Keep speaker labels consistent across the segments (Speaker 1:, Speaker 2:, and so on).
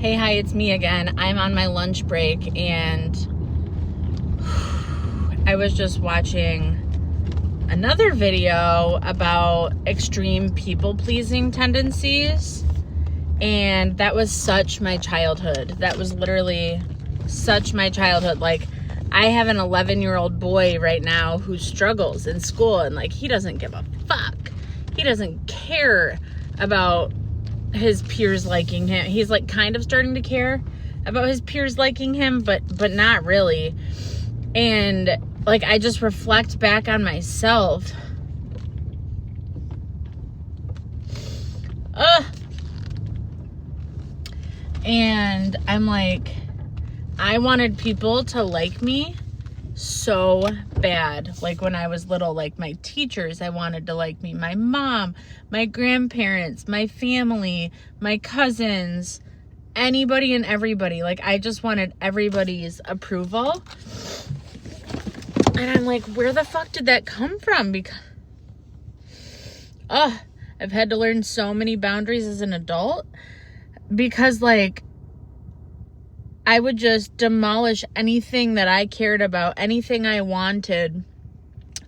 Speaker 1: Hey, hi, it's me again. I'm on my lunch break and I was just watching another video about extreme people-pleasing tendencies, and that was such my childhood. That was literally such my childhood. Like, I have an 11-year-old boy right now who struggles in school, and like, he doesn't give a fuck. He doesn't care about his peers liking him. He's like kind of starting to care about his peers liking him, but not really. And like, I just reflect back on myself. And I'm like, I wanted people to like me so bad. Like when I was little, like my teachers, I wanted to like me. My mom, my grandparents, my family, my cousins, anybody and everybody. Like, I just wanted everybody's approval. And I'm like, where the fuck did that come from? Because I've had to learn so many boundaries as an adult, because like, I would just demolish anything that I cared about. Anything I wanted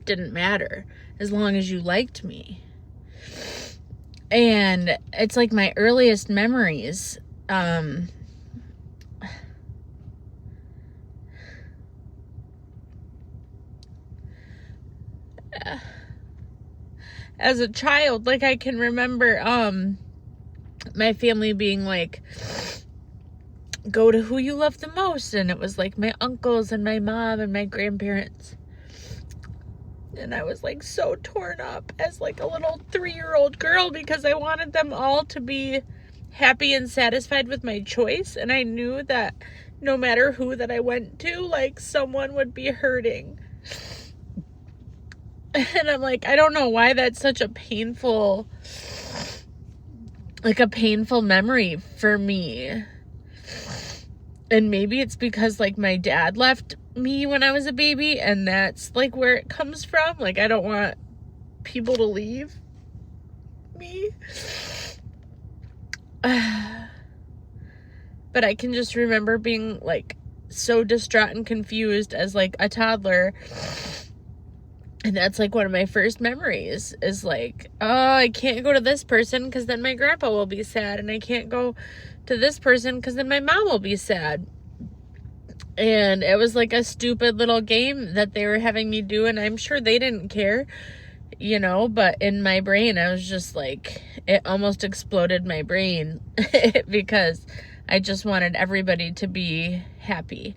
Speaker 1: didn't matter as long as you liked me. And it's like my earliest memories. As a child, like, I can remember my family being like, go to who you love the most, and it was like my uncles and my mom and my grandparents. And I was like so torn up as like a little 3-year-old girl, because I wanted them all to be happy and satisfied with my choice, and I knew that no matter who that I went to, like, someone would be hurting. And I'm like, I don't know why that's such a painful memory for me. And maybe it's because like my dad left me when I was a baby, and that's like where it comes from. Like, I don't want people to leave me. But I can just remember being like so distraught and confused as like a toddler. And that's like one of my first memories is like, oh, I can't go to this person because then my grandpa will be sad, and I can't go to this person because then my mom will be sad. And it was like a stupid little game that they were having me do, and I'm sure they didn't care, you know, but in my brain, I was just like, it almost exploded my brain because I just wanted everybody to be happy.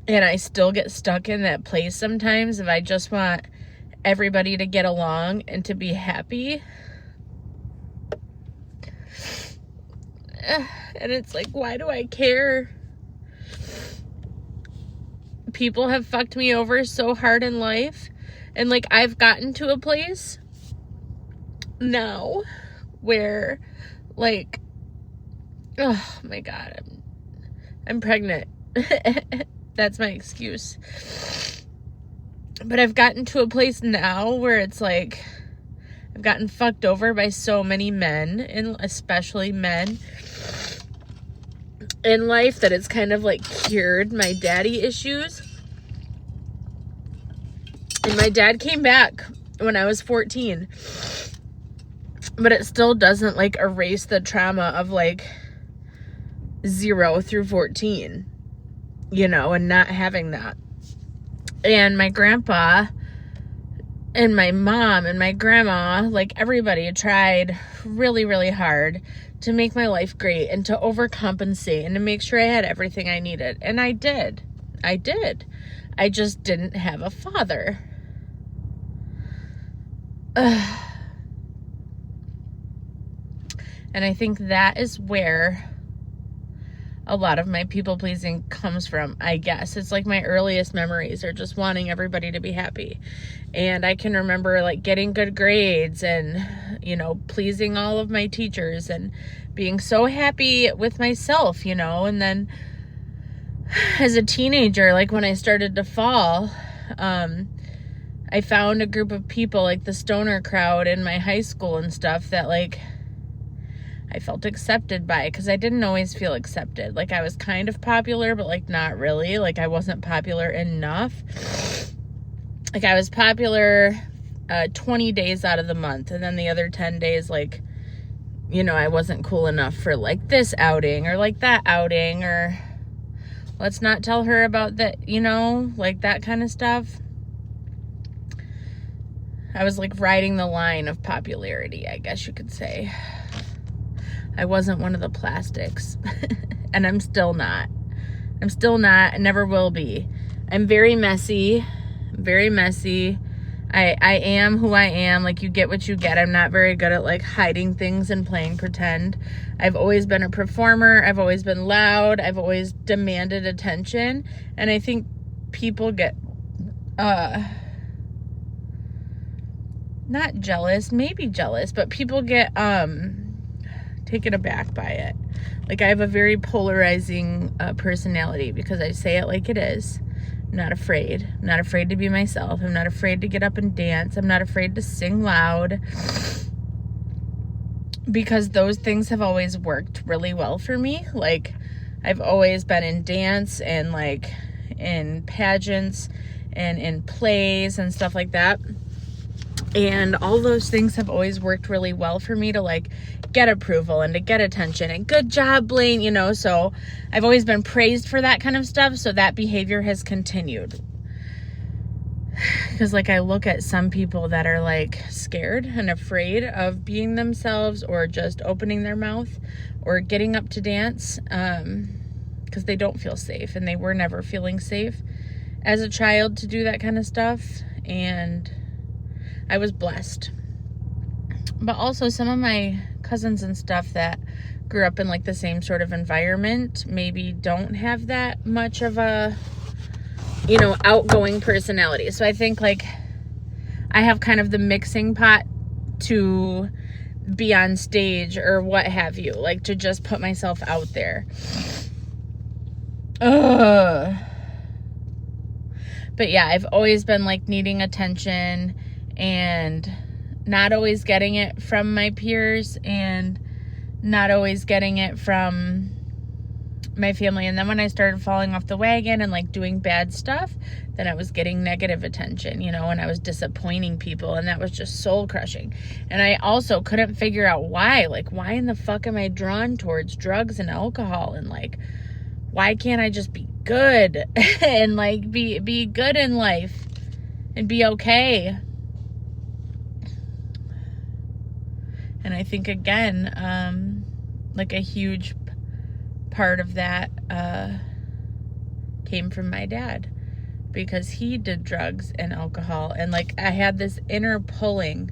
Speaker 1: And I still get stuck in that place sometimes if I just want everybody to get along and to be happy. And it's like, why do I care? People have fucked me over so hard in life. And like, I've gotten to a place now where like, oh my God, I'm pregnant. That's my excuse. But I've gotten to a place now where it's like, I've gotten fucked over by so many men, and especially men in life, that it's kind of like cured my daddy issues. And my dad came back when I was 14. But it still doesn't like erase the trauma of like 0 through 14. You know, and not having that. And my grandpa and my mom and my grandma, like everybody tried really, really hard to make my life great and to overcompensate and to make sure I had everything I needed. And I did. I just didn't have a father. And I think that is where a lot of my people pleasing comes from, I guess. It's like my earliest memories are just wanting everybody to be happy. And I can remember like getting good grades and, you know, pleasing all of my teachers and being so happy with myself, you know. And then as a teenager, like when I started to fall, I found a group of people, like the stoner crowd in my high school and stuff, that like I felt accepted by, because I didn't always feel accepted. Like, I was kind of popular, but like not really. Like, I wasn't popular enough. Like, I was popular 20 days out of the month, and then the other 10 days, like, you know, I wasn't cool enough for like this outing or like that outing, or let's not tell her about that, you know, like that kind of stuff. I was like riding the line of popularity, I guess you could say. I wasn't one of the plastics. And I'm still not. I'm still not, and never will be. I'm very messy. Very messy. I am who I am. Like, you get what you get. I'm not very good at like hiding things and playing pretend. I've always been a performer. I've always been loud. I've always demanded attention. And I think people get not jealous, maybe jealous, but people get taken aback by it. Like, I have a very polarizing personality, because I say it like it is. I'm not afraid. I'm not afraid to be myself. I'm not afraid to get up and dance. I'm not afraid to sing loud, because those things have always worked really well for me. Like, I've always been in dance and like in pageants and in plays and stuff like that. And all those things have always worked really well for me to like get approval and to get attention and good job, Blaine, you know. So I've always been praised for that kind of stuff. So that behavior has continued. Because like, I look at some people that are like scared and afraid of being themselves, or just opening their mouth or getting up to dance, because they don't feel safe, and they were never feeling safe as a child to do that kind of stuff. And I was blessed. But also, some of my cousins and stuff that grew up in like the same sort of environment maybe don't have that much of a, you know, outgoing personality. So I think like I have kind of the mixing pot to be on stage or what have you, like to just put myself out there. But yeah, I've always been like needing attention and not always getting it from my peers, and not always getting it from my family. And then when I started falling off the wagon and like doing bad stuff, then I was getting negative attention, you know, and I was disappointing people, and that was just soul crushing. And I also couldn't figure out why. Like, why in the fuck am I drawn towards drugs and alcohol? And like, why can't I just be good and like be good in life and be okay? And I think, again, like a huge part of that came from my dad, because he did drugs and alcohol. And like, I had this inner pulling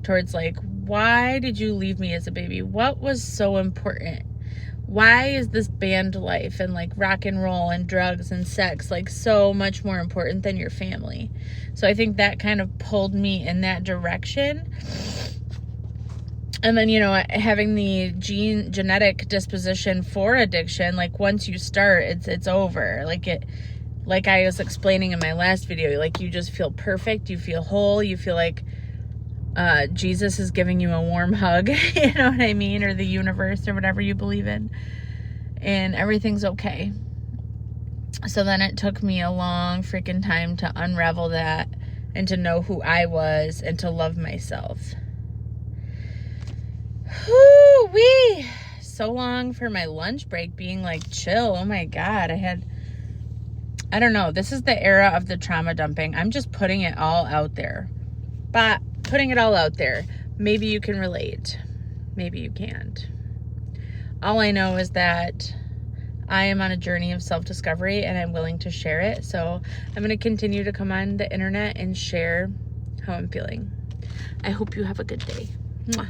Speaker 1: towards like, why did you leave me as a baby? What was so important? Why is this band life and like rock and roll and drugs and sex like so much more important than your family? So I think that kind of pulled me in that direction. And then, you know, having the genetic disposition for addiction, like once you start, it's over. Like I was explaining in my last video, like you just feel perfect, you feel whole, you feel like Jesus is giving you a warm hug, you know what I mean? Or the universe, or whatever you believe in. And everything's okay. So then it took me a long freaking time to unravel that, and to know who I was, and to love myself. Whoo-wee! So long for my lunch break being like chill. Oh my God. I don't know. This is the era of the trauma dumping. I'm just putting it all out there. But putting it all out there. Maybe you can relate. Maybe you can't. All I know is that I am on a journey of self-discovery, and I'm willing to share it. So I'm going to continue to come on the internet and share how I'm feeling. I hope you have a good day. Mwah.